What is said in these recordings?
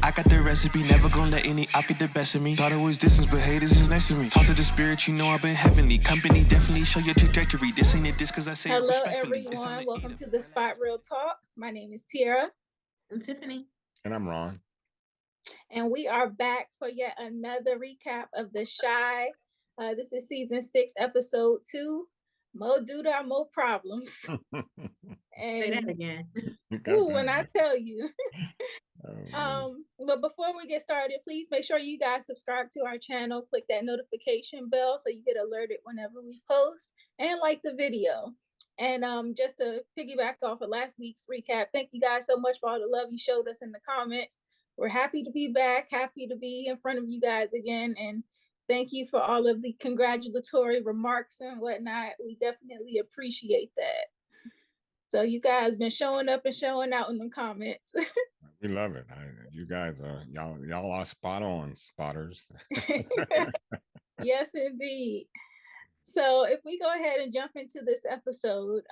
I got the recipe, never gonna let any op get the best of me. Thought it was distance, but haters is next to me. Talk to the spirit, you know I've been heavenly. Company definitely show your trajectory. This ain't a diss cause I say it respectfully. Hello everyone, welcome to the Spot Real Talk. My name is Tiara. I'm Tiffany. And I'm Ron. And we are back for yet another recap of the Shaad. This is season 6, episode 2. Mo Duda, Mo Problems. And say that again. When I tell you. But before we get started, please make sure you guys subscribe to our channel, click that notification bell so you get alerted whenever we post, and like the video. And just to piggyback off of last week's recap, thank you guys so much for all the love you showed us in the comments. We're happy to be back, happy to be in front of you guys again, and thank you for all of the congratulatory remarks and whatnot. We definitely appreciate that. So you guys been showing up and showing out in the comments. We love it. You guys are y'all are spot on spotters. Yes, indeed. So if we go ahead and jump into this episode,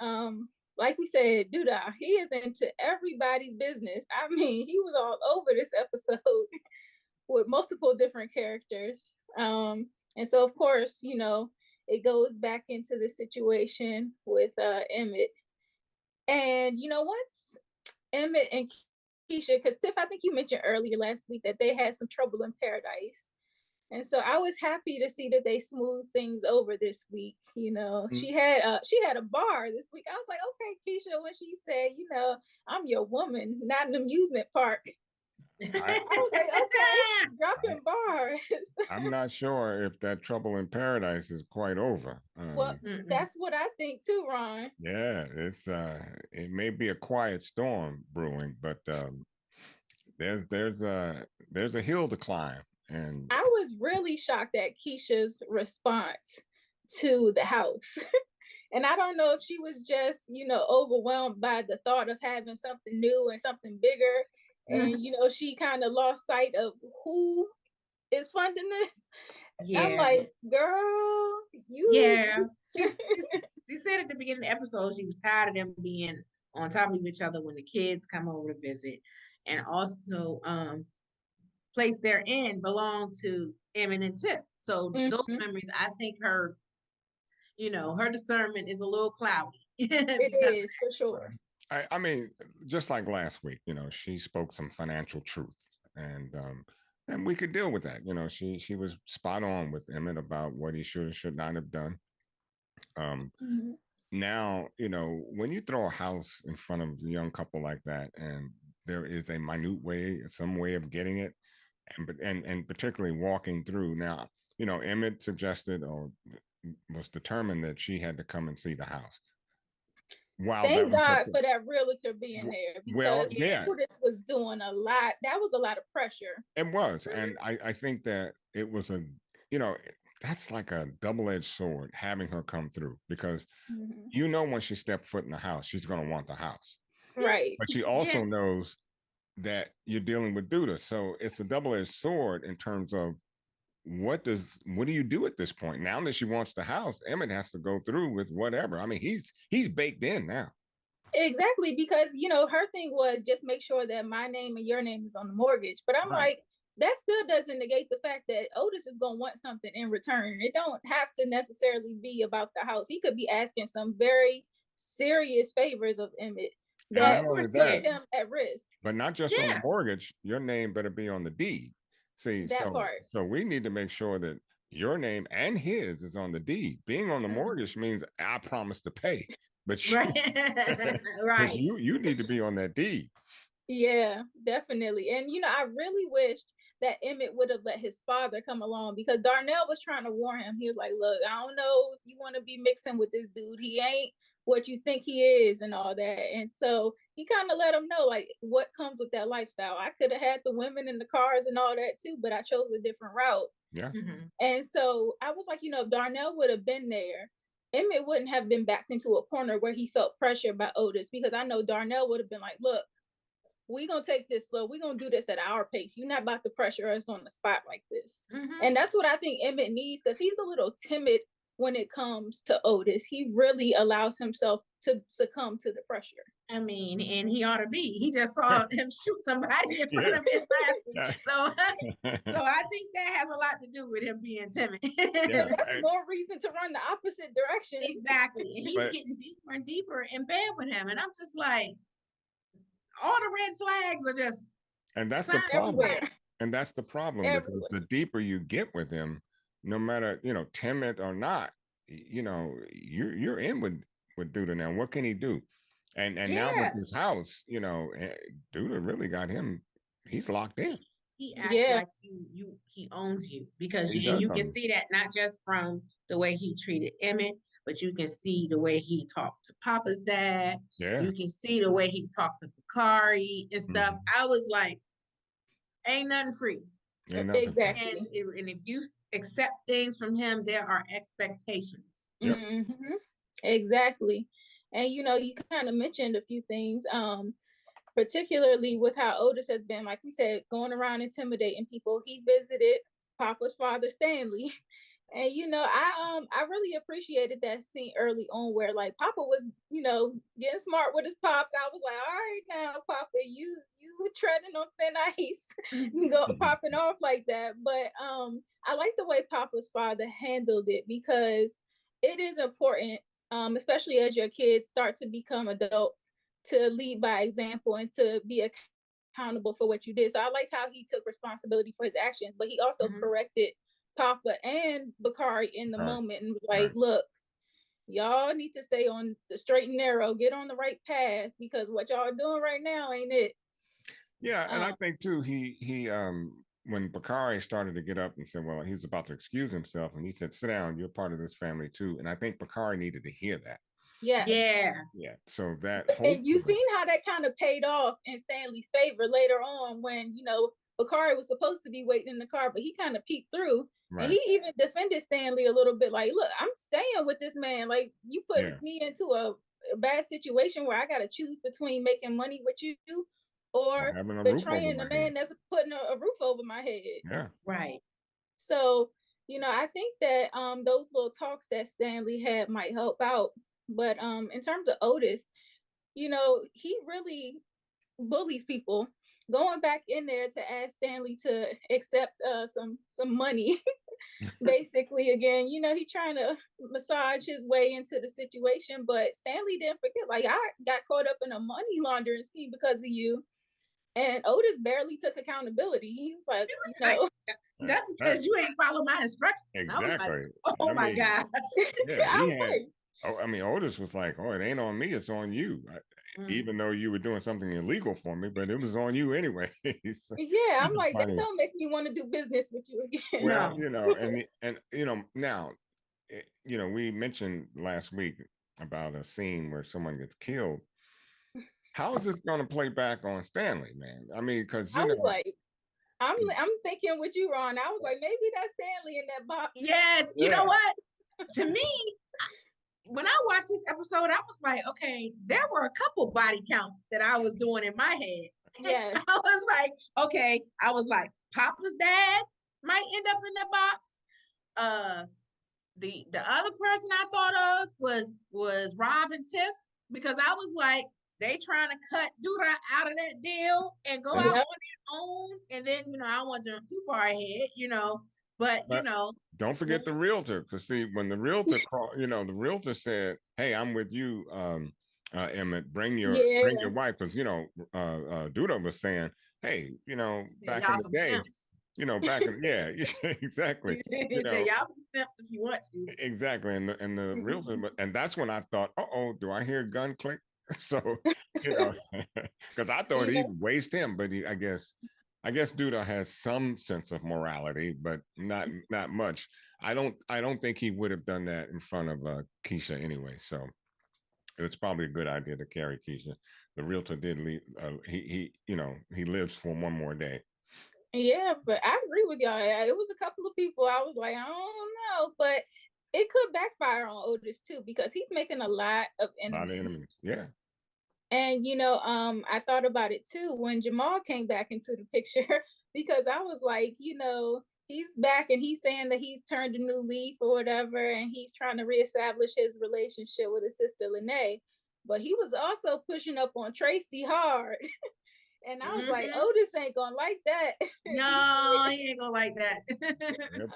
like we said, Duda, he is into everybody's business. I mean, he was all over this episode with multiple different characters. And so, of course, you know, it goes back into the situation with Emmett. And, you know, once Emmett and Kiesha, because Tiff, I think you mentioned earlier last week that they had some trouble in paradise. And so I was happy to see that they smoothed things over this week. You know, she had a bar this week. I was like, okay, Kiesha, when she said, you know, I'm your woman, not an amusement park. I was like, okay, dropping bars. I'm not sure if that trouble in paradise is quite over. Well, that's what I think too, Ron. Yeah, it's it may be a quiet storm brewing, but there's a hill to climb. And I was really shocked at Keisha's response to the house. And I don't know if she was just, you know, overwhelmed by the thought of having something new and something bigger. And, you know, she kind of lost sight of who is funding this. Yeah. I'm like, girl, you. Yeah. She said at the beginning of the episode, she was tired of them being on top of each other when the kids come over to visit. And also, place they're in belong to Emmett and Tiff. So those memories, I think her discernment is a little cloudy. It is, for sure. I mean, just like last week, you know, she spoke some financial truths, and we could deal with that. You know, she was spot on with Emmett about what he should and should not have done. Now, you know, when you throw a house in front of a young couple like that, and there is a minute way, some way of getting it, and particularly walking through. Now, you know, Emmett suggested or was determined that she had to come and see the house. Wow! Thank God for that realtor being there, because yeah, Otis was doing a lot. That was a lot of pressure. It was, and I think that it was that's like a double-edged sword having her come through, because you know when she stepped foot in the house, she's going to want the house, right? But she also knows that you're dealing with Duda, so it's a double-edged sword in terms of what do you do at this point? Now that she wants the house, Emmett has to go through with whatever. I mean, he's baked in now. Exactly, because, you know, her thing was just make sure that my name and your name is on the mortgage. But I'm like, that still doesn't negate the fact that Otis is going to want something in return. It don't have to necessarily be about the house. He could be asking some very serious favors of Emmett that would put him at risk. But not just on the mortgage, your name better be on the deed. See, that part. So we need to make sure that your name and his is on the deed. Being on the mortgage means I promise to pay, but right. You need to be on that deed. Yeah, definitely. And you know, I really wished that Emmett would have let his father come along, because Darnell was trying to warn him. He was like, look, I don't know if you want to be mixing with this dude. He ain't what you think he is and all that. And so he kind of let him know like what comes with that lifestyle. I could have had the women and the cars and all that too, but I chose a different route. Yeah. And so I was like, you know, if Darnell would have been there, Emmett wouldn't have been backed into a corner where he felt pressure by Otis, because I know Darnell would have been like, look, we're going to take this slow. We're going to do this at our pace. You're not about to pressure us on the spot like this. And that's what I think Emmett needs, because he's a little timid when it comes to Otis. He really allows himself to succumb to the pressure. I mean, and he ought to be. He just saw him shoot somebody in front of him last week. So, so I think that has a lot to do with him being timid. Yeah. That's more reason to run the opposite direction. Exactly. And he's getting deeper and deeper in bed with him. And I'm just like, all the red flags are just. And that's the problem. Everywhere. And that's the problem Everywhere. because the deeper you get with him, no matter, timid or not, you're in with Duda now. What can he do? And now with his house, Duda really got him. He's locked in. He acts like he owns you because you can see that not just from the way he treated Emmett, but you can see the way he talked to Papa's dad. Yeah. You can see the way he talked to Bakari and stuff. Mm-hmm. I was like, ain't nothing free. Exactly. And if you accept things from him, there are expectations. Yep. Mm-hmm. Exactly. And you kind of mentioned a few things, particularly with how Otis has been, like we said, going around intimidating people. He visited Papa's father, Stanley. And I really appreciated that scene early on where like Papa was, getting smart with his pops. I was like, all right now, Papa, you treading on thin ice, go popping off like that. But I like the way Papa's father handled it because it is important, especially as your kids start to become adults, to lead by example and to be accountable for what you did. So I like how he took responsibility for his actions, but he also corrected Papa and Bakari in the moment and was like, look, y'all need to stay on the straight and narrow, get on the right path, because what y'all are doing right now ain't it. Yeah, and I think too, he when Bakari started to get up and said, well, he was about to excuse himself, and he said, sit down, you're part of this family too. And I think Bakari needed to hear that. Yes. Yeah. So that and you seen how that kind of paid off in Stanley's favor later on when, Bakari was supposed to be waiting in the car, but he kind of peeked through. Right. And he even defended Stanley a little bit, like, look, I'm staying with this man. Like, you put me into a bad situation where I got to choose between making money with you or betraying the man that's putting a roof over my head. Yeah. Right. So, I think that those little talks that Stanley had might help out. But in terms of Otis, he really bullies people. Going back in there to ask Stanley to accept some money, basically, again, he trying to massage his way into the situation, but Stanley didn't forget, like, I got caught up in a money laundering scheme because of you. And Otis barely took accountability. He was like, that's because you ain't follow my instructions. Exactly. Like, my gosh. Yeah, Otis was like, oh, it ain't on me, it's on you. Even though you were doing something illegal for me, but it was on you anyway. So, yeah, I'm like, that don't make me want to do business with you again. Well, now, we mentioned last week about a scene where someone gets killed. How is this going to play back on Stanley, man? I mean, because I was like, I'm thinking with you, Ron. I was like, maybe that's Stanley in that box. Yes, you know what? To me, when I watched this episode, I was like, okay, there were a couple body counts that I was doing in my head. Yes. I was like, okay, Papa's dad might end up in the box. The other person I thought of was Rob and Tiff, because I was like, they trying to cut Duda out of that deal and go out on their own. And then, I don't want them too far ahead, but don't forget the realtor, because see, when the realtor called, the realtor said, hey, I'm with you, Emmett, bring your wife, because Duda was saying, hey, back in the day, back in exactly. He said, y'all be simps if you want to. Exactly. And the realtor, and that's when I thought, do I hear a gun click? So, because I thought he'd waste him, but I guess Duda has some sense of morality, but not much. I don't think he would have done that in front of Kiesha anyway. So it's probably a good idea to carry Kiesha. The realtor did leave. He lives for one more day. Yeah, but I agree with y'all. It was a couple of people I was like, I don't know, but it could backfire on Otis too, because he's making a lot of enemies. Yeah. And I thought about it too when Jamal came back into the picture, because I was like, he's back and he's saying that he's turned a new leaf or whatever, and he's trying to reestablish his relationship with his sister Lene. but he was also pushing up on Tracy hard. And I was like, Otis ain't gonna like that. No, he ain't gonna like that.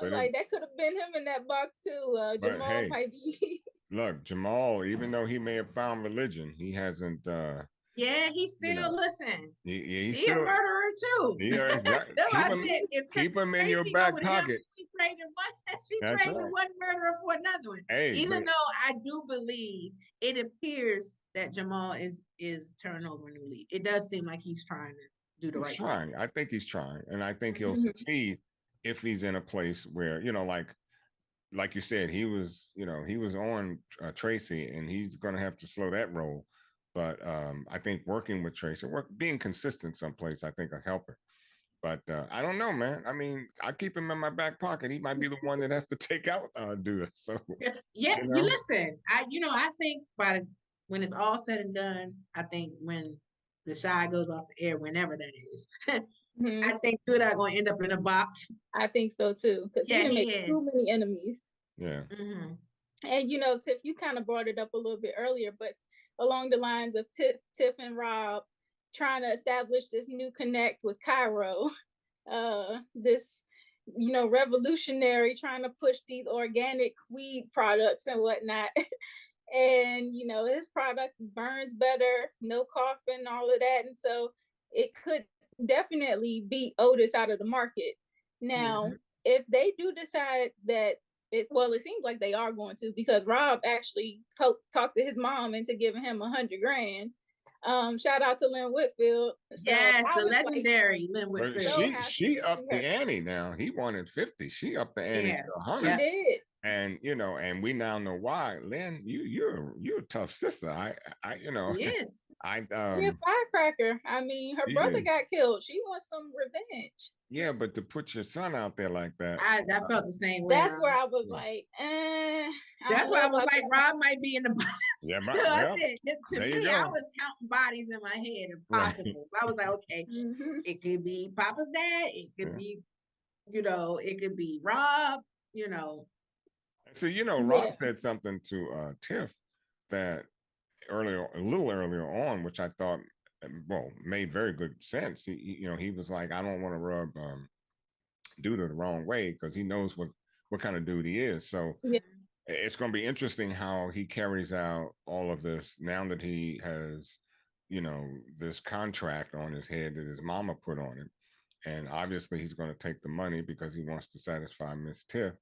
Like that could have been him in that box too. Jamal might be. Look, Jamal, even though he may have found religion, he hasn't. Yeah, he still listen. He's still a murderer too. Keep him in your back pocket. She traded one murderer for another one. Hey, even though I do believe it appears that Jamal is turning over a new leaf. It does seem like he's trying to do the right thing. I think he's trying, and I think he'll succeed if he's in a place where, like you said, he was on Tracy, and he's going to have to slow that roll. But I think working with Tracy, being consistent someplace, I think will help her. But I don't know, man. I mean, I keep him in my back pocket. He might be the one that has to take out Duda. So yeah, you listen. I think when it's all said and done, I think when the Shaad goes off the air, whenever that is, I think Duda going to end up in a box. I think so too, because he made too many enemies. Yeah. And Tiff, you kind of brought it up a little bit earlier, but along the lines of Tiff and Rob trying to establish this new connect with Cairo, this revolutionary trying to push these organic weed products and whatnot. And his product burns better, no coughing, all of that, and so it could definitely beat Otis out of the market. Now, if they do decide that it seems like they are going to, because Rob actually talked to his mom into giving him $100,000. Shout out to Lynn Whitfield. So yes, the legendary Lynn Whitfield. She upped the ante now. He wanted 50. She upped the ante to 100. She did. And and we now know why. Lynn, you're a tough sister. Yes. She's a firecracker. I mean, her brother got killed. She wants some revenge. Yeah, but to put your son out there like that, I felt the same way. That's where I was like, That's why I was like, Rob might be in the box. Yeah, to me, I was counting bodies in my head of possibles. I was like, okay, it could be Papa's dad, it could be, it could be Rob, So Rob said something to Tiff that a little earlier on, which I thought made very good sense. He was like, I don't want to rub Duda the wrong way, because he knows what kind of dude he is. So it's going to be interesting how he carries out all of this now that he has this contract on his head that his mama put on him. And obviously he's going to take the money because he wants to satisfy Miss Tiff.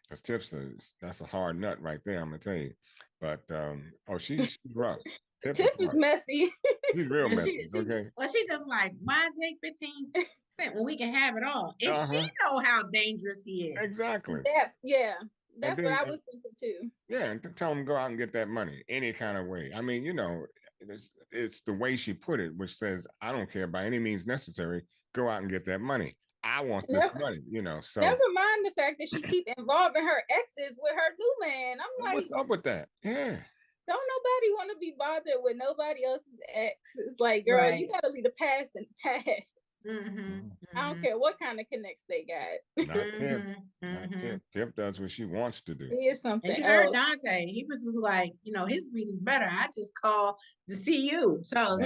Because Tiff says that's a hard nut right there, I'm gonna tell you. But she's rough. Tiff is messy. She's real messy. Okay. Well, she just like, why take 15% when we can have it all? If she know how dangerous he is. Exactly. Yeah. That's what I was thinking too. Yeah, and to tell him go out and get that money any kind of way. I mean, it's the way she put it, which says, I don't care by any means necessary. Go out and get that money. I want this money, so. Never mind the fact that she keep involving her exes with her new man. I'm like, what's up with that? Yeah. Don't nobody want to be bothered with nobody else's ex. It's like, girl, you gotta leave the past in the past. I don't care what kind of connects they got. Not Tiff. Not Tiff. Tiff does what she wants to do. He is something and you heard Dante. He was just like, his weed is better. I just call to see you. So,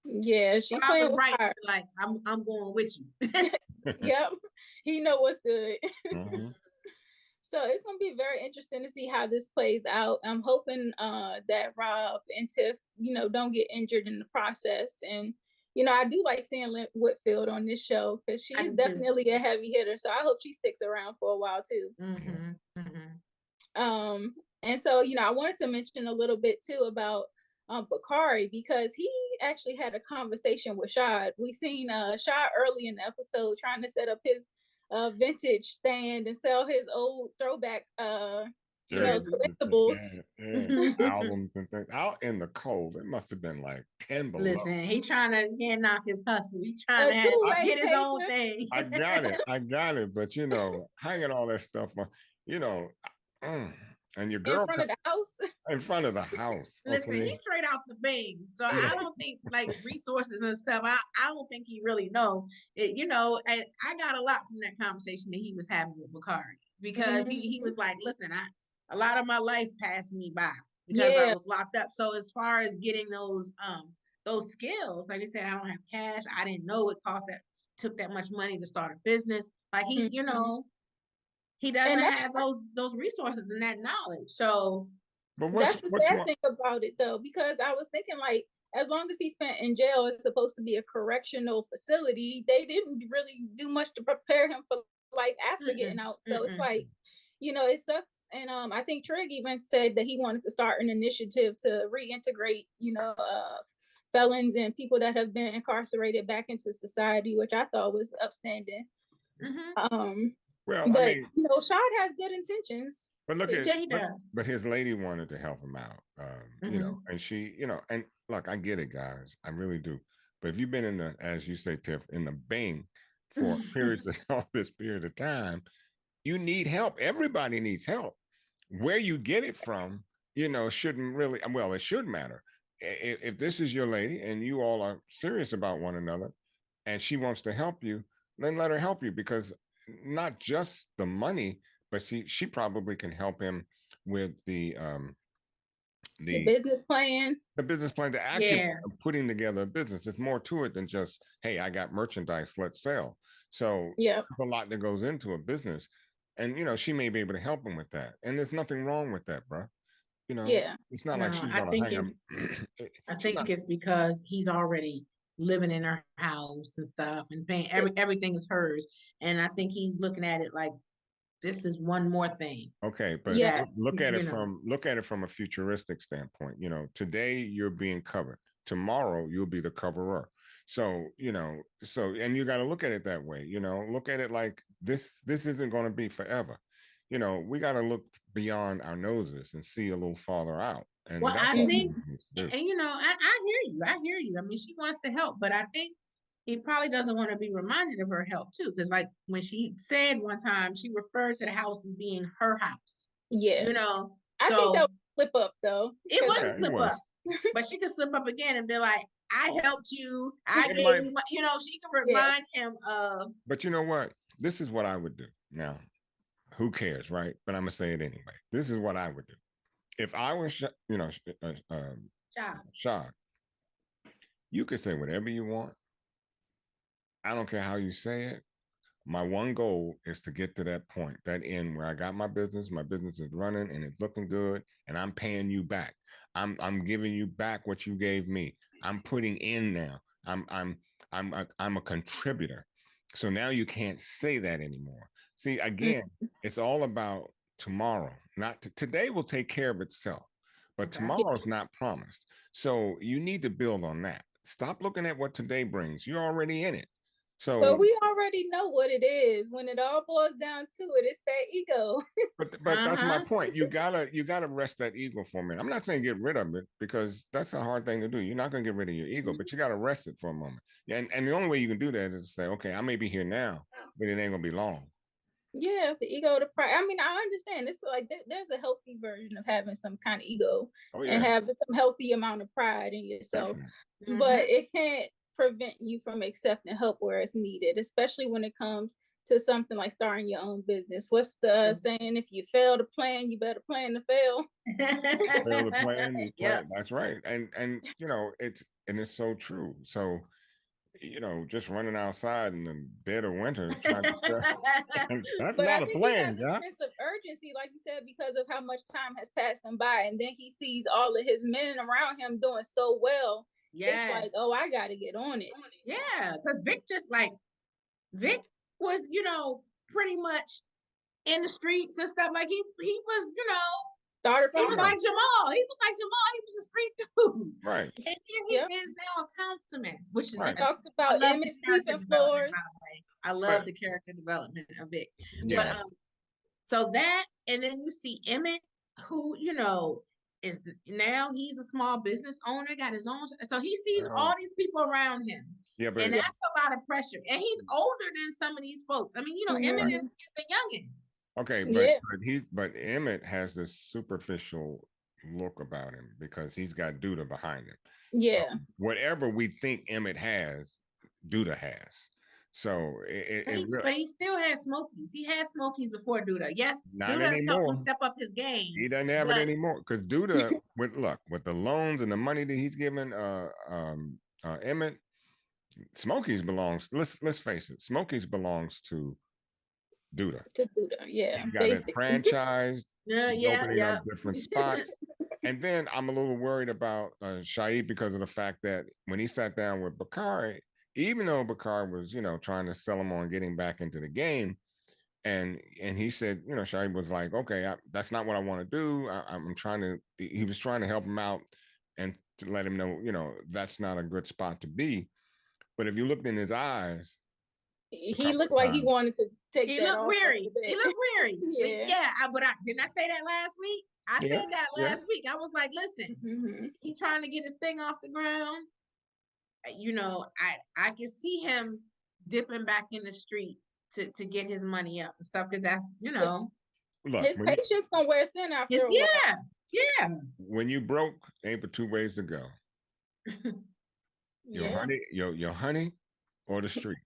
Yeah, she playing right. Her. Like, I'm going with you. Yep. He know what's good. So it's gonna be very interesting to see how this plays out. I'm hoping that Rob and Tiff, don't get injured in the process. And I do like seeing Lynn Whitfield on this show, because she's definitely a heavy hitter. So I hope she sticks around for a while too. And so I wanted to mention a little bit too about Bakari, because he actually had a conversation with Shaad. We seen Shaad early in the episode trying to set up his vintage stand and sell his old throwback collectibles. Albums and things out in the cold. It must have been like 10 below. Listen, he trying to knock his hustle. He trying to get his own thing. I got it. But hanging all that stuff on, and your girl in front of the house. In front of the house. Listen, he's straight out the Bing, so I don't think like resources and stuff. I don't think he really know it. And I got a lot from that conversation that he was having with Bakari, because he was like, "Listen, a lot of my life passed me by. because I was locked up. So as far as getting those skills, like I said, I don't have cash. I didn't know it took that much money to start a business. Like he, you know, he doesn't have those resources and that knowledge. So but that's the sad thing about it, though, because I was thinking, like, as long as he spent in jail, it's supposed to be a correctional facility. They didn't really do much to prepare him for life after getting out. So it's like, you know, it sucks. And I think Trig even said that he wanted to start an initiative to reintegrate, you know, felons and people that have been incarcerated back into society, which I thought was upstanding. Well, but I mean, you know, Shaad has good intentions. But look at, does. But his lady wanted to help him out, you know, and she, you know, and look, I get it, guys, I really do. But if you've been in the, as you say, Tiff, in the Bing for periods of all this period of time, you need help. Everybody needs help. Where you get it from, you know, shouldn't really, well, it should matter. If this is your lady and you all are serious about one another and she wants to help you, then let her help you, because not just the money, but she probably can help him with the business plan. The business plan, the acumen of putting together a business. It's more to it than just, hey, I got merchandise, let's sell. So there's a lot that goes into a business. And, you know, she may be able to help him with that. And there's nothing wrong with that, bro. You know, it's not like she's going to hang him. I think it's because he's already living in her house and stuff and paying everything is hers. And I think he's looking at it like, this is one more thing. Okay, but look at it from a futuristic standpoint. You know, today you're being covered. Tomorrow you'll be the coverer. So, you know, and you got to look at it that way. You know, look at it like this isn't going to be forever. You know, we got to look beyond our noses and see a little farther out. And well, I think, and you know, I hear you. I mean, she wants to help, but I think he probably doesn't want to be reminded of her help too. Because like when she said one time, she referred to the house as being her house. Yeah. You know, I think that was slip up though. It was a slip up. But she could slip up again and be like, I helped you. I gave you, you know, she can remind him of. But you know what? This is what I would do. Now, who cares, right? But I'm going to say it anyway. This is what I would do. If I was, you know, Shaad, you could say whatever you want. I don't care how you say it. My one goal is to get to that point, that end where I got my business is running and it's looking good, and I'm paying you back. I'm giving you back what you gave me. I'm putting in now. I'm a contributor. So now you can't say that anymore. See, again, it's all about tomorrow. Not today will take care of itself, but tomorrow is not promised. So you need to build on that. Stop looking at what today brings. You're already in it. So, but we already know what it is. When it all boils down to it, it's that ego. but that's my point. You gotta rest that ego for a minute. I'm not saying get rid of it, because that's a hard thing to do. You're not gonna get rid of your ego, but you gotta rest it for a moment. And the only way you can do that is to say, okay, I may be here now, but it ain't gonna be long. Yeah, the ego, the pride. I mean, I understand. It's like there's a healthy version of having some kind of ego and having some healthy amount of pride in yourself. But it can't prevent you from accepting help where it's needed, especially when it comes to something like starting your own business. What's the saying? If you fail to plan, you better plan to fail. Fail to plan, you plan. That's right. And you know, it's so true. So, you know, just running outside in the dead of winter trying to that's not a plan, yeah. A sense of urgency, like you said, because of how much time has passed him by, and then he sees all of his men around him doing so well. It's like, oh, I got to get on it. Yeah, because Vic was, you know, pretty much in the streets and stuff. Like he was, you know, started from he was like Jamal. He was a street dude. Right. And here he is now a councilman, which is talked about Emmett sweeping floors. I love the character development of Vic. Yes. But, so that, and then you see Emmett, who, you know, is now he's a small business owner, got his own, so he sees all these people around him. Yeah, and that's a lot of pressure. And he's older than some of these folks. I mean, you know, Emmett is a youngin. Okay, but Emmett has this superficial look about him because he's got Duda behind him. Yeah. So whatever we think Emmett has, Duda has. So but he still had Smokies. He had Smokies before Duda. Yes, not Duda has helped anymore. him step up his game. He doesn't have it anymore because Duda, with the loans and the money that he's giving Emmett, Smokies belongs. Let's face it, Smokies belongs to Duda. Yeah. He's got it franchised. He's opening up different spots. And then I'm a little worried about Shaad because of the fact that when he sat down with Bakari, even though Bakari was, trying to sell him on getting back into the game, and he said, Shaad was like, okay, that's not what I want to do. He was trying to help him out and to let him know, that's not a good spot to be. But if you looked in his eyes, he looked like he wanted to take he that looked off. Weary. He looked weary. Yeah. But didn't I say that last week? I said that last week. I was like, listen, he's trying to get his thing off the ground. I can see him dipping back in the street to get his money up and stuff, because that's, Look, his patience gonna wear thin after a while. Yeah. When you broke, ain't but two ways to go. Your honey or the street.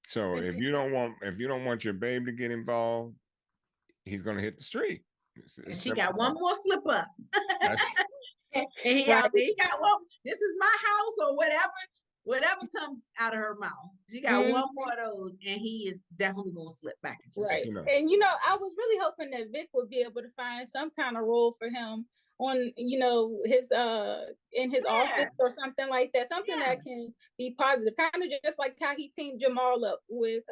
So if you don't want your babe to get involved, he's gonna hit the street. And she got one more slip up. And he out there, he got one. This is my house, or whatever comes out of her mouth. She got one more of those, and he is definitely gonna slip back into the street. And I was really hoping that Vic would be able to find some kind of role for him on, his in his office or something like that, something that can be positive, kind of just like how he teamed Jamal up with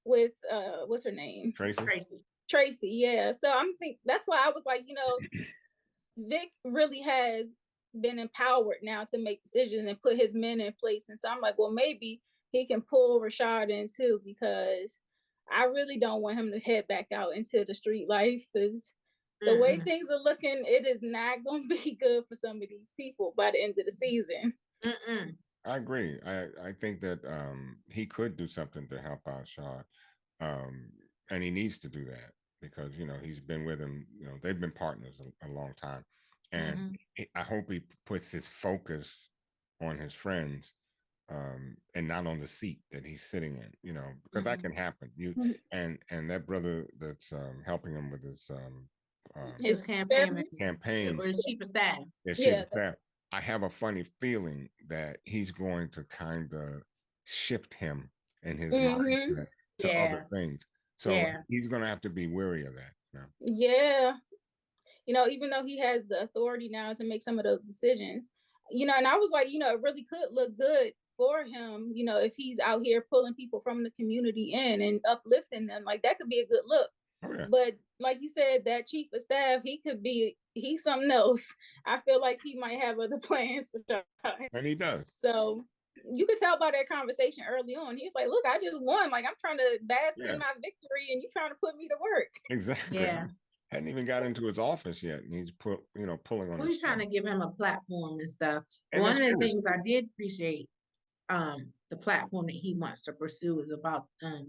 what's her name, Tracy. Yeah, so I'm think that's why I was like, Vic really has been empowered now to make decisions and put his men in place, and so I'm like, well, maybe he can pull Shaad in too, because I really don't want him to head back out into the street life, because the way things are looking, it is not going to be good for some of these people by the end of the season. I agree. I think that he could do something to help out Shaad, and he needs to do that because he's been with him. They've been partners a long time, and I hope he puts his focus on his friends and not on the seat that he's sitting in. Because that can happen. And that brother that's helping him with his campaign or his chief of staff. Chief of staff. I have a funny feeling that he's going to kind of shift him and his mindset to other things. So he's going to have to be wary of that. Yeah. Even though he has the authority now to make some of those decisions, and I was like, it really could look good for him, if he's out here pulling people from the community in and uplifting them. Like, that could be a good look. Oh, yeah. But like you said, that chief of staff, he's something else. I feel like he might have other plans for Shaad. And he does. So you could tell by that conversation early on. He's like, look, I just won. Like, I'm trying to bask in my victory, and you trying to put me to work. Exactly. Yeah. Hadn't even got into his office yet, and he's pulling on. He's trying to give him a platform and stuff. And one of the things I did appreciate, the platform that he wants to pursue is about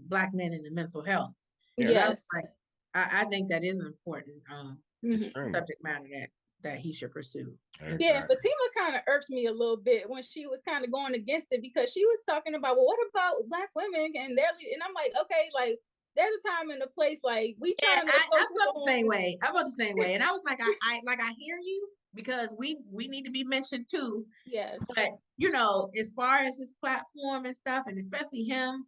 Black men and the mental health. Yes. I think that is an important subject matter that he should pursue. Exactly. Yeah, Fatima kind of irked me a little bit when she was kind of going against it, because she was talking about, well, what about Black women and their lead? And I'm like, okay, like, there's a time and a place. Like, we trying to. I felt the same way. And I was like, I hear you, because we need to be mentioned too. Yes. But as far as his platform and stuff, and especially him,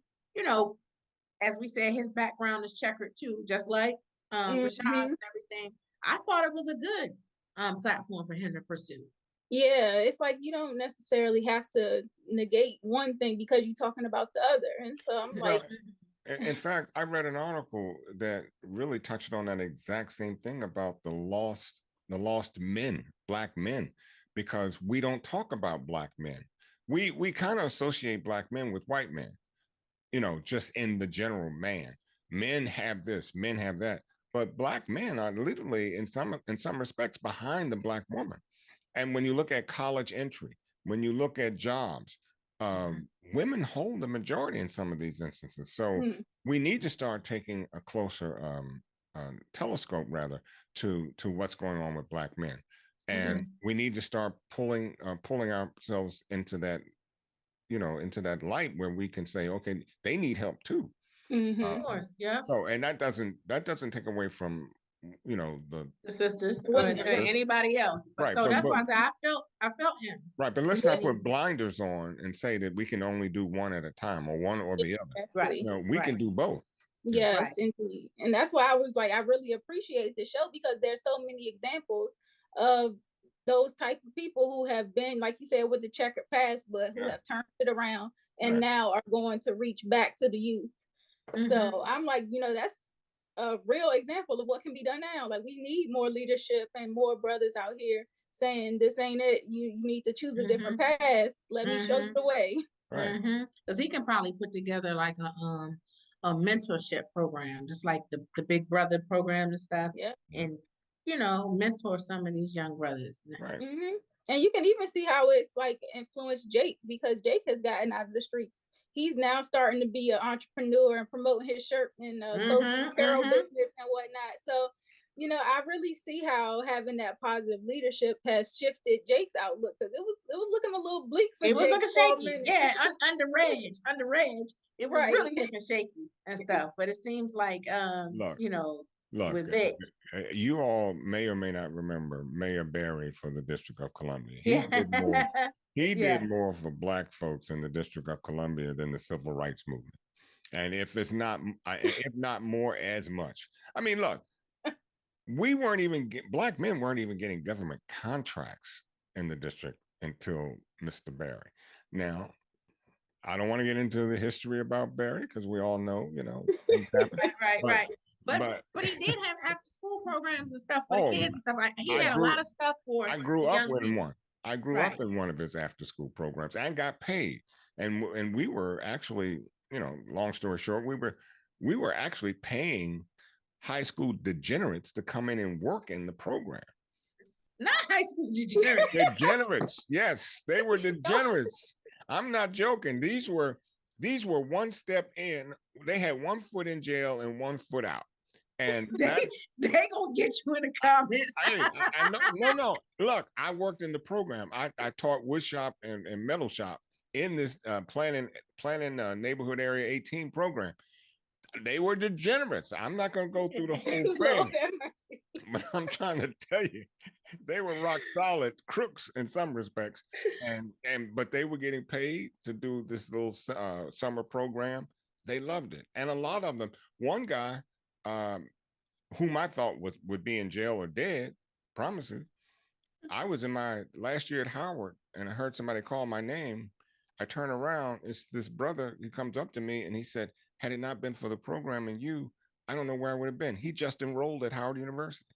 as we said, his background is checkered too, just like Rashaad's and everything. I thought it was a good platform for him to pursue. Yeah, it's like you don't necessarily have to negate one thing because you're talking about the other. And so I'm like. In fact, I read an article that really touched on that exact same thing about the lost men, Black men, because we don't talk about Black men. We kind of associate Black men with white men, just in the general man. Men have this, men have that, but Black men are literally in some respects behind the Black woman. And when you look at college entry, when you look at jobs, women hold the majority in some of these instances. So we need to start taking a closer telescope, rather, to what's going on with Black men. And we need to start pulling ourselves into that, into that light where we can say, okay, they need help too. Of course, yeah. So, and that doesn't take away from the sisters or anybody else. But right. So that's why I said I felt him. Right, but let's not put blinders on and say that we can only do one at a time or one or the other. Right. We can do both. Yes, indeed. And that's why I was like, I really appreciate the show, because there's so many examples of those type of people who have been, like you said, with the checkered past, but who have turned it around and now are going to reach back to the youth. So I'm like, that's a real example of what can be done now. Like, we need more leadership and more brothers out here saying, this ain't it. You need to choose a different path. Let me show you the way. Right. Because he can probably put together like a mentorship program, just like the Big Brother program and stuff. Yeah. And mentor some of these young brothers. Right. And you can even see how it's like influenced Jake, because Jake has gotten out of the streets. He's now starting to be an entrepreneur and promoting his shirt and clothing apparel business and whatnot. So, I really see how having that positive leadership has shifted Jake's outlook, because it was looking a little bleak for Jake. It was looking shaky. Yeah, under Reg. It was really looking shaky and stuff. But it seems like Look, with Vic. You all may or may not remember Mayor Barry for the District of Columbia. He did more for Black folks in the District of Columbia than the Civil Rights Movement. And if not more, as much. I mean, look, Black men weren't even getting government contracts in the district until Mr. Barry. Now, I don't want to get into the history about Barry, because we all know, things happen. Right. But he did have after school programs and stuff for the kids and stuff. He had a lot of stuff for. I grew up in one. I grew up in one of his after school programs and got paid. And we were actually, long story short, we were actually paying high school degenerates to come in and work in the program. Not high school degenerates. Degenerates, yes, they were degenerates. I'm not joking. These were one step in. They had 1 foot in jail and 1 foot out. And they gonna get you in the comments. I know. No. Look, I worked in the program. I taught wood shop and metal shop in this planning neighborhood area 18 program. They were degenerates. I'm not going to go through the whole thing, but I'm trying to tell you, they were rock solid crooks in some respects, but they were getting paid to do this little summer program. They loved it, and a lot of them. One guy, whom I thought would be in jail or dead, promises. I was in my last year at Howard, and I heard somebody call my name. I turn around, it's this brother. He comes up to me and he said, had it not been for the program and you, I don't know where I would have been. He just enrolled at Howard University.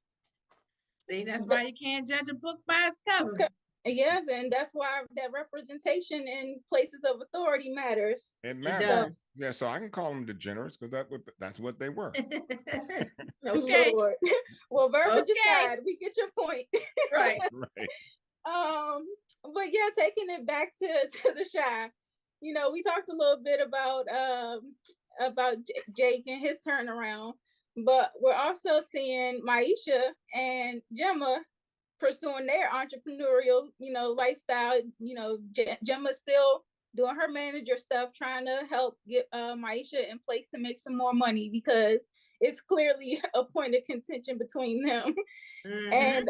See, that's why you can't judge a book by its cover. Yes, and that's why that representation in places of authority matters. It matters. Yeah, so I can call them degenerates because that's what they were. Okay. Lord. Well, verbiage aside, we get your point. Right. But yeah, taking it back to the Shaad, we talked a little bit about Jake and his turnaround, but we're also seeing Maisha and Gemma pursuing their entrepreneurial, lifestyle. Gemma's still doing her manager stuff, trying to help get Maisha in place to make some more money, because it's clearly a point of contention between them. And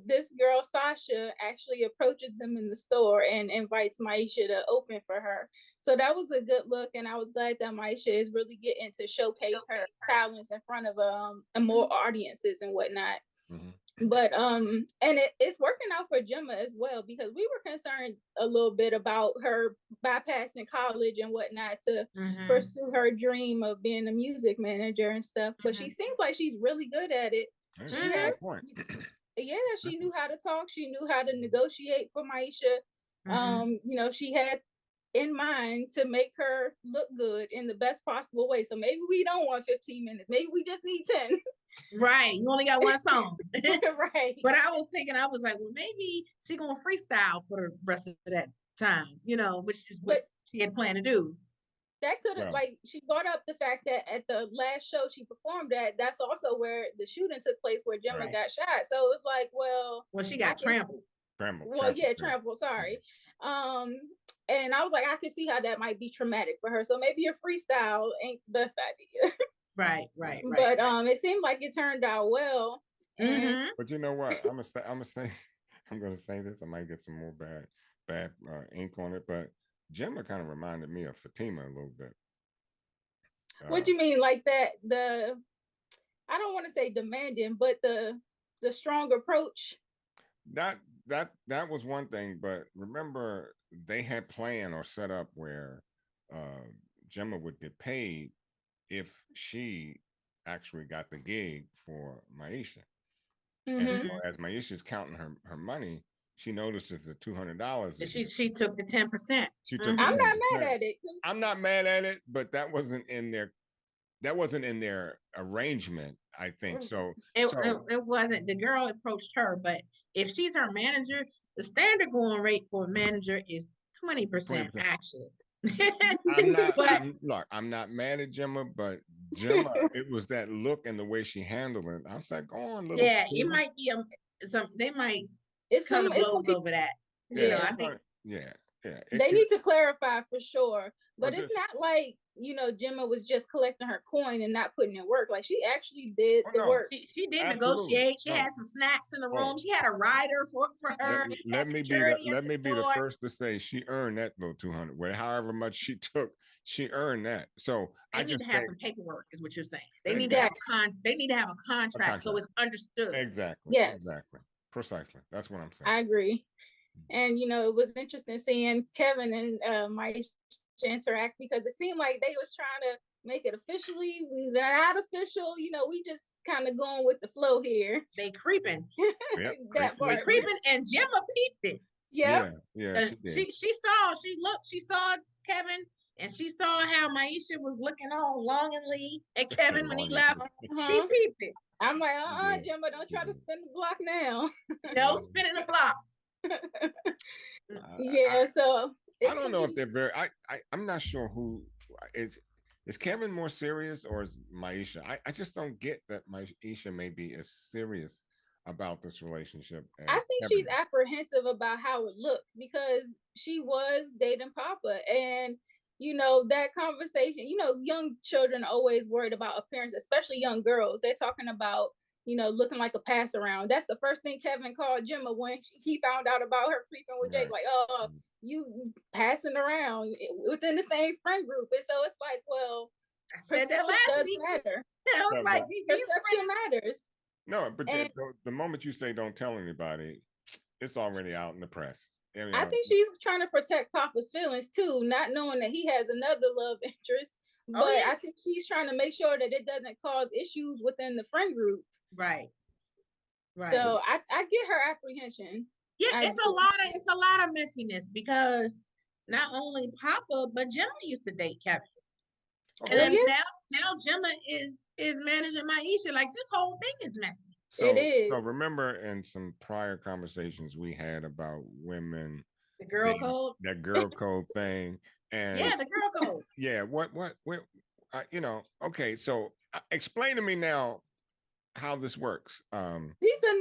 this girl Sasha actually approaches them in the store and invites Maisha to open for her. So that was a good look, and I was glad that Maisha is really getting to showcase her talents in front of more audiences and whatnot. But and it's working out for Gemma as well, because we were concerned a little bit about her bypassing college and whatnot to pursue her dream of being a music manager and stuff. But she seems like she's really good at it. She knew how to talk. She knew how to negotiate for Maisha. She had in mind to make her look good in the best possible way. So maybe we don't want 15 minutes. Maybe we just need 10. Right. You only got one song. Right. But I was like, well, maybe she gonna freestyle for the rest of that time, which is what she had planned to do. That could have, she brought up the fact that at the last show she performed at, that's also where the shooting took place, where Gemma got shot. So it was like, well, she got trampled. Trampled, sorry. And I was like, I can see how that might be traumatic for her. So maybe a freestyle ain't the best idea. Right. But it seemed like it turned out well. And But you know what? I'm gonna say I'm gonna say this. I might get some more bad ink on it, but Gemma kind of reminded me of Fatima a little bit. What you mean, like that? I don't want to say demanding, but the strong approach. That was one thing, but remember they had planned or set up where Gemma would get paid if she actually got the gig for Maisha. And so as Maisha's counting her money, she notices the $200. She took the 10%. She took. I'm not mad at it. I'm not mad at it, but that wasn't in their arrangement, I think. So it wasn't. The girl approached her, but if she's her manager, the standard going rate for a manager is 20% actually. I'm not mad at Gemma, but Gemma, it was that look and the way she handled it. I was like, go on, little. Yeah, it might be they might come to blows over that. Yeah, I think. Yeah. They need to clarify for sure. But it's not like, Gemma was just collecting her coin and not putting in work. Like, she actually did the work. She did negotiate. She had some snacks in the room. She had a rider for her. Let me be the first to say she earned that little 200. However much she took, she earned that. So they need to have some paperwork, is what you're saying. They need to have a contract so it's understood. Exactly. Yes. Exactly. Precisely. That's what I'm saying. I agree. And it was interesting seeing Kevin and Maisha interact, because it seemed like they was trying to make it officially not official. We just kind of going with the flow here. They creeping. That part. They creeping, and Gemma peeped it. Yeah. She saw Kevin, and she saw how Maisha was looking on longingly at Kevin when he left. She peeped it. I'm like, Gemma, don't try to spin the block now. No spinning the block. So I don't know if they're very. I'm not sure who is Kevin more serious or is Maisha? I just don't get that Maisha may be as serious about this relationship. I think Kevin she's apprehensive about how it looks, because she was dating Papa, and that conversation. Young children are always worried about appearance, especially young girls. They're talking about looking like a pass around. That's the first thing Kevin called Gemma when he found out about her creeping with Jake. Like, oh, you passing around within the same friend group. And so it's like, well, I said that last week. Matter. I was like, perception matters. No, but the moment you say don't tell anybody, it's already out in the press. I think she's trying to protect Papa's feelings too, not knowing that he has another love interest. But I think she's trying to make sure that it doesn't cause issues within the friend group. Right. So I get her apprehension. Yeah, it's a lot of messiness, because not only Papa, but Gemma used to date Kevin. Okay. And then now Gemma is managing Maisha. Like, this whole thing is messy. It is. So remember in some prior conversations we had about women, the girl code, that girl code thing, and the girl code. Yeah, what okay. So explain to me now how this works. These are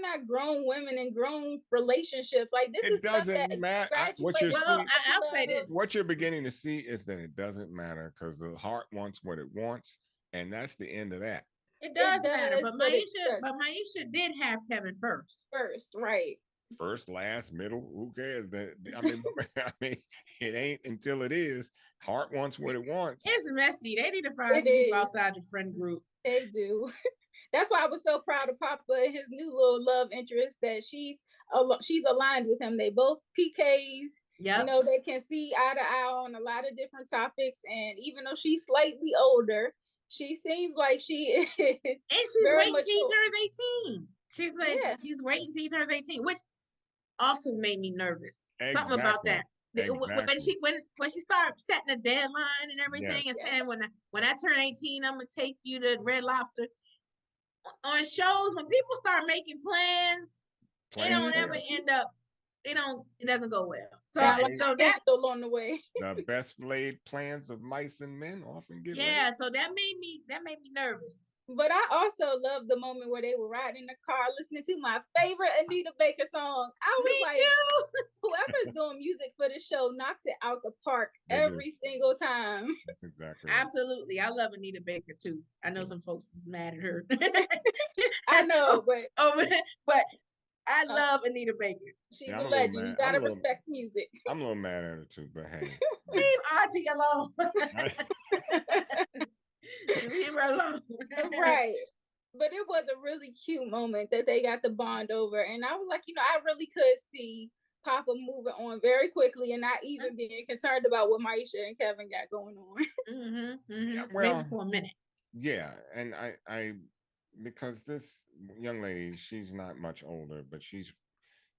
not grown women and grown relationships. Like, this is stuff that matter. I'll say this. What you're beginning to see is that it doesn't matter, because the heart wants what it wants, and that's the end of that. It does matter, but Maisha did have Kevin first. First, right. First, last, middle, who cares? I mean, it ain't until it is. Heart wants what it wants. It's messy. They need to find people outside the friend group. They do. That's why I was so proud of Papa and his new little love interest, that she's aligned with him. They both PKs. Yeah. They can see eye to eye on a lot of different topics. And even though she's slightly older, she seems like she is. And she's waiting till he turns 18. She's like, she's waiting till he turns 18, which also made me nervous. Exactly. Something about that. Exactly. When she started setting a deadline and everything, and saying, when I turn 18, I'm gonna take you to Red Lobster. On shows, when people start making plans, they don't ever end up it doesn't go well. So so that's still on the way. The best laid plans of mice and men often get yeah. laid. So that made me nervous. But I also love the moment where they were riding in the car listening to my favorite Anita Baker song. I was me too. Whoever's doing music for the show knocks it out the park every single time. That's exactly right. Absolutely. I love Anita Baker too. I know some folks is mad at her. I know, but I love Anita Baker. She's a legend. You gotta respect music. I'm a little mad at her too, but hey. Leave Auntie alone. Leave her alone. Right. But it was a really cute moment that they got to bond over. And I was like, I really could see Papa moving on very quickly and not even being concerned about what Maisha and Kevin got going on. Yeah, well, maybe for a minute. Yeah. And I because this young lady, she's not much older, but she's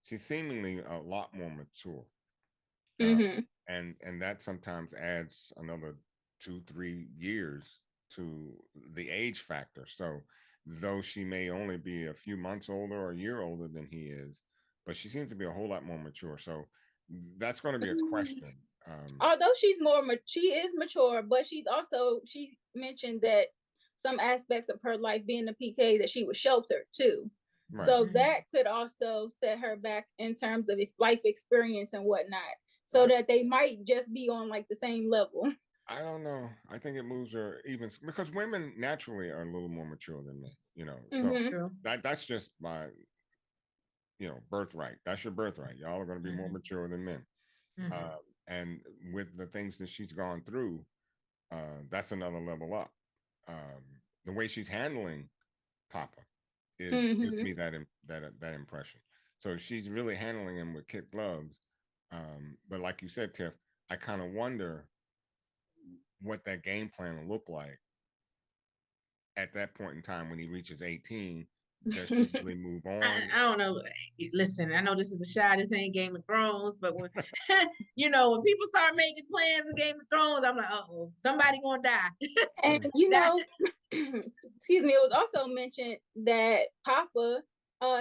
seemingly a lot more mature. And that sometimes adds another 2-3 years to the age factor. So though she may only be a few months older or a year older than he is, but she seems to be a whole lot more mature. So that's going to be a question. Although she is mature, but she mentioned that some aspects of her life being a PK that she was sheltered too. Right. So that could also set her back in terms of life experience and whatnot. So that they might just be on like the same level. I don't know. I think it moves her even because women naturally are a little more mature than men, So that's just my, birthright. That's your birthright. Y'all are going to be more mature than men. And with the things that she's gone through, that's another level up. The way she's handling Papa gives me that impression. So she's really handling him with kid gloves. But like you said, Tiff, I kind of wonder what that game plan will look like at that point in time when he reaches 18. Does she really move on? I don't know. Listen, I know this is a Shaad. This ain't Game of Thrones, but when when people start making plans of Game of Thrones, I'm like, oh, somebody gonna die. And excuse me, it was also mentioned that Papa,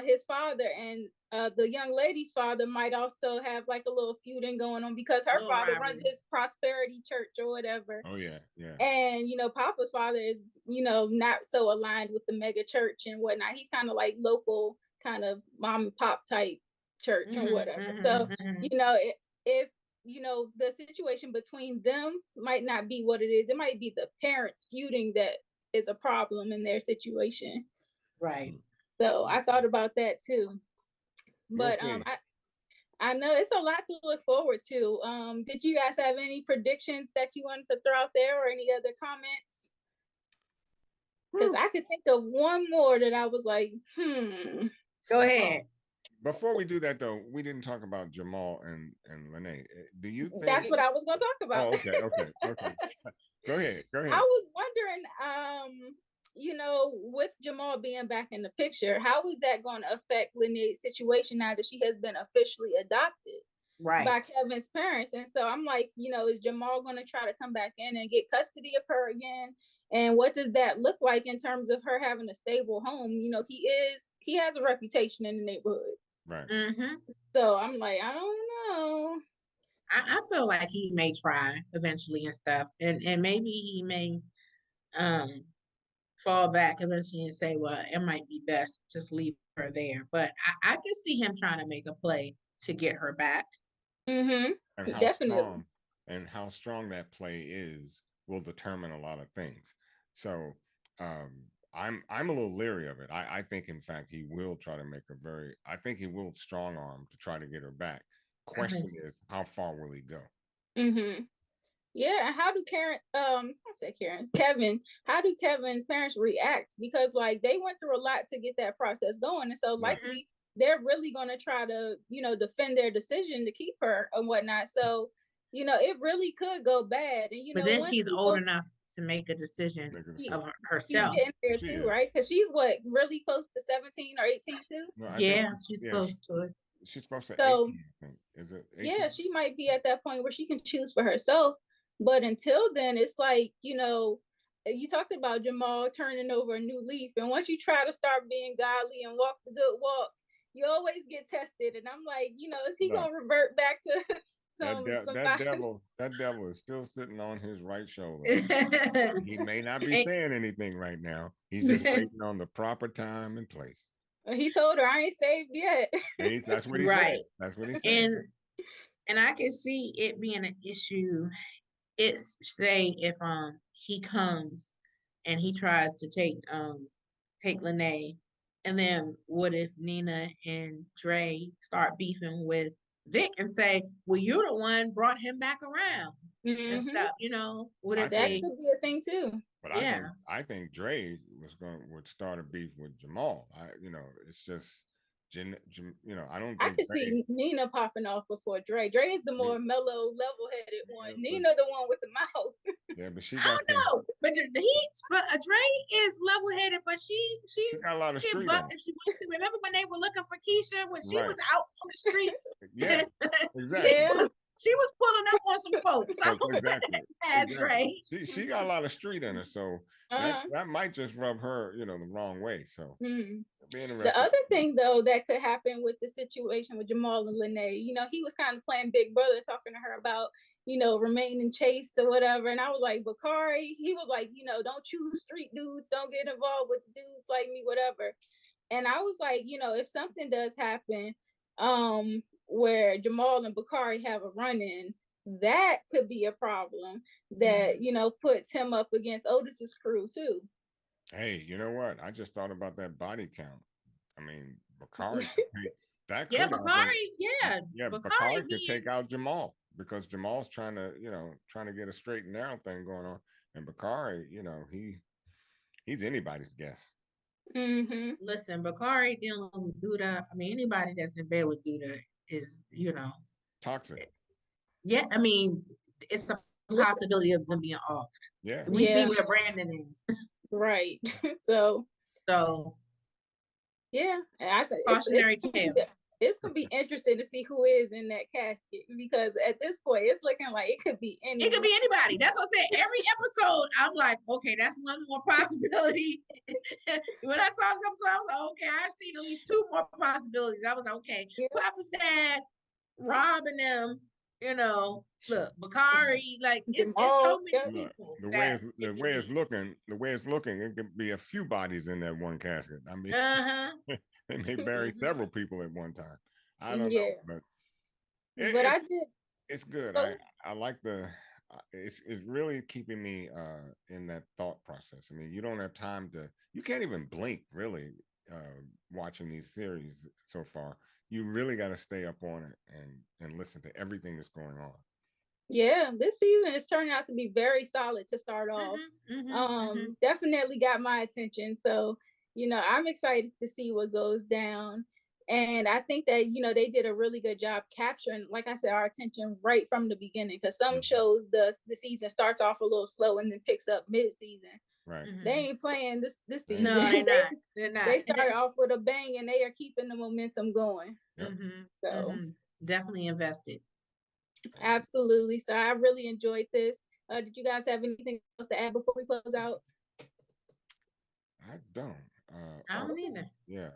his father, and the young lady's father might also have like a little feuding going on because her father runs his prosperity church or whatever. Oh yeah. And Papa's father is not so aligned with the mega church and whatnot. He's kind of like local, kind of mom and pop type church and whatever. So if the situation between them might not be what it is. It might be the parents feuding that is a problem in their situation. Right. So I thought about that too. But I know it's a lot to look forward to. Did you guys have any predictions that you wanted to throw out there or any other comments? Because I could think of one more that I was like, Go ahead. Before we do that though, we didn't talk about Jamal and Lene. Do you think that's what I was gonna talk about? Oh, okay. Go ahead. I was wondering, with Jamal being back in the picture, how is that going to affect Lene's situation now that she has been officially adopted by Kevin's parents? And so I'm like, is Jamal going to try to come back in and get custody of her again? And what does that look like in terms of her having a stable home? He has a reputation in the neighborhood. Right. So I'm like, I don't know. I feel like he may try eventually and stuff. And maybe he may fall back eventually and say, well, it might be best just leave her there. But I can see him trying to make a play to get her back. And definitely. How strong that play is will determine a lot of things. So I'm a little leery of it. I think in fact he will try to make I think he will strong arm to try to get her back. Question is, how far will he go? Yeah, how do Kevin, how do Kevin's parents react? Because like they went through a lot to get that process going. And so likely they're really going to try to, defend their decision to keep her and whatnot. So, it really could go bad. And, but then she's old enough to make a decision of herself. She's getting there too, right? Because she's really close to 17 or 18 too? No, she's close to it. She's supposed to 18, I think. Is it 18? Yeah, she might be at that point where she can choose for herself. But until then, it's like, you talked about Jamal turning over a new leaf. And once you try to start being godly and walk the good walk, you always get tested. And I'm like, is he gonna revert back to that devil is still sitting on his right shoulder. He may not be saying anything right now. He's just waiting on the proper time and place. He told her, I ain't saved yet. That's what he said. That's what he said. And I can see it being an issue. It's say if he comes and he tries to take Lene, and then what if Nina and Dre start beefing with Vic and say, well, you're the one brought him back around and stuff, that could be a thing too. But I think Dre would start a beef with Jamal. It's just I don't think I could see Nina popping off before Dre. Dre is the more mellow, level-headed one. Nina the one with the mouth. Yeah, but I don't know. But Dre is level-headed, but she got a lot of street. If she wants to remember when they were looking for Kiesha when she was out on the street. Yeah, exactly. She was pulling up on some folks. Exactly. Dre. She got a lot of street in her, so that might just rub her, the wrong way. So the other thing though that could happen with the situation with Jamal and Lene, he was kind of playing big brother, talking to her about, remaining chaste or whatever. And I was like, Bakari, he was like, don't choose street dudes, don't get involved with dudes like me, whatever. And I was like, if something does happen, where Jamal and Bakari have a run-in, that could be a problem that, puts him up against Otis's crew too. Hey, you know what? I just thought about that body count. I mean, Bakari Bakari could take out Jamal because Jamal's trying to get a straight and narrow thing going on. And Bakari, he's anybody's guess. Listen, Bakari dealing with Duda. I mean, anybody that's in bed with Duda is, toxic. Yeah, I mean, it's a possibility of them being off. Yeah, we see where Brandon is. Right. So yeah, and I think cautionary tale. It's gonna be interesting to see who is in that casket, because at this point it's looking like it could be anyone. It could be anybody. That's what I said. Every episode, I'm like, okay, that's one more possibility. When I saw this episode, I was like, okay, I've seen at least two more possibilities. I was like, okay, Papa's dad, Rob and them. Look, Bakari, like it's so many people. The way it's looking, it could be a few bodies in that one casket. I mean, they may bury several people at one time. I don't know, but it's good. I like it's really keeping me in that thought process. I mean, you don't have time you can't even blink really watching these series so far. You really got to stay up on it and listen to everything that's going on. Yeah, this season is turning out to be very solid to start off. Definitely got my attention. So, I'm excited to see what goes down. And I think that, they did a really good job capturing, like I said, our attention right from the beginning. Because some shows, the season starts off a little slow and then picks up mid-season. Right. They ain't playing this season. No, they're not. They're not. They start off with a bang and they are keeping the momentum going. Yep. So definitely invested. Absolutely. So I really enjoyed this. Did you guys have anything else to add before we close out? I don't. I don't either. Yeah.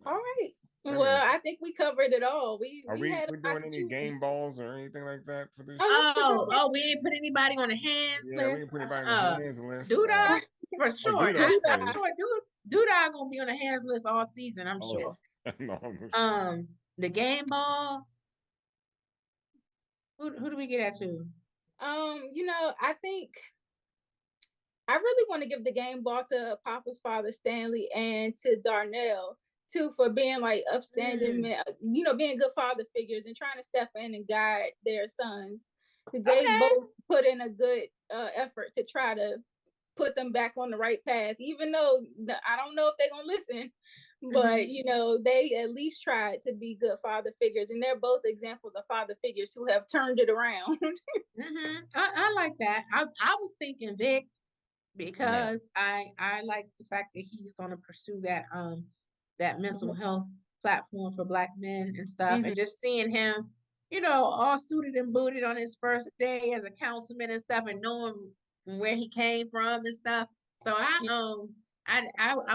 All right. Well, I think we covered it all. We doing any game balls or anything like that for this? We ain't put anybody on the hands list. We ain't put anybody on the hands list. Duda, for sure. I'm sure Duda gonna be on the hands list all season. I'm sure. No. The game ball. Who do we get at to? I think I really want to give the game ball to Papa's father Stanley and to Darnell too, for being like upstanding men, being good father figures and trying to step in and guide their sons. They both put in a good effort to try to put them back on the right path, even though I don't know if they're gonna listen, but they at least tried to be good father figures, and they're both examples of father figures who have turned it around. I like that. I was thinking Vic, because I like the fact that he's going to pursue that mental health platform for Black men and stuff, and just seeing him, all suited and booted on his first day as a councilman and stuff, and knowing from where he came from and stuff. So I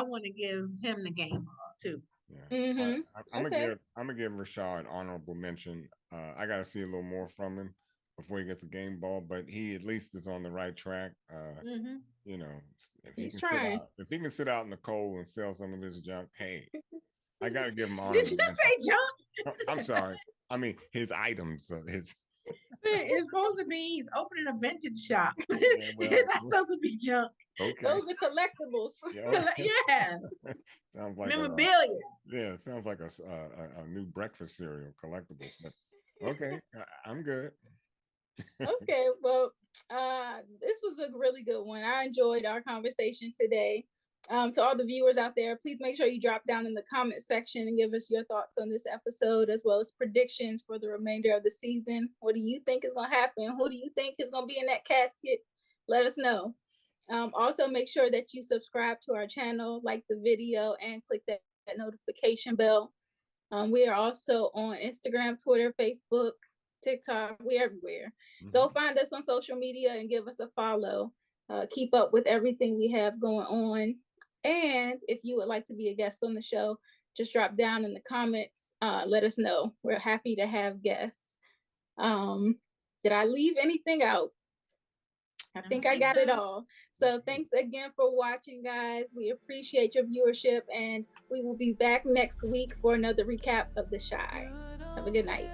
want to give him the game ball too. Yeah. Mm-hmm. I'm Okay. gonna give Rashad honorable mention. I gotta see a little more from him before he gets a game ball, but he at least is on the right track. You know, He's trying. if he can sit out in the cold and sell some of his junk, hey, I gotta give him Did honorable you mention. say junk? I'm sorry. I mean his items. His It's supposed to be he's opening a vintage shop. yeah, well, That's supposed to be junk. okay. Those are collectibles. Yeah. Sounds like Memorabilia. yeah, sounds like a new breakfast cereal collectible. But okay, I'm good. Okay, well, this was a really good one. I enjoyed our conversation today. To all the viewers out there, please make sure you drop down in the comment section and give us your thoughts on this episode, as well as predictions for the remainder of the season. What do you think is going to happen? Who do you think is going to be in that casket? Let us know. Also, make sure that you subscribe to our channel, like the video, and click that notification bell. We are also on Instagram, Twitter, Facebook, TikTok. We're everywhere. Go find us on social media and give us a follow. Keep up with everything we have going on. And if you would like to be a guest on the show, just drop down in the comments. Let us know. We're happy to have guests. Did I leave anything out? I think I got it all. So thanks again for watching, guys. We appreciate your viewership, and we will be back next week for another recap of the Shaad. Have a good night.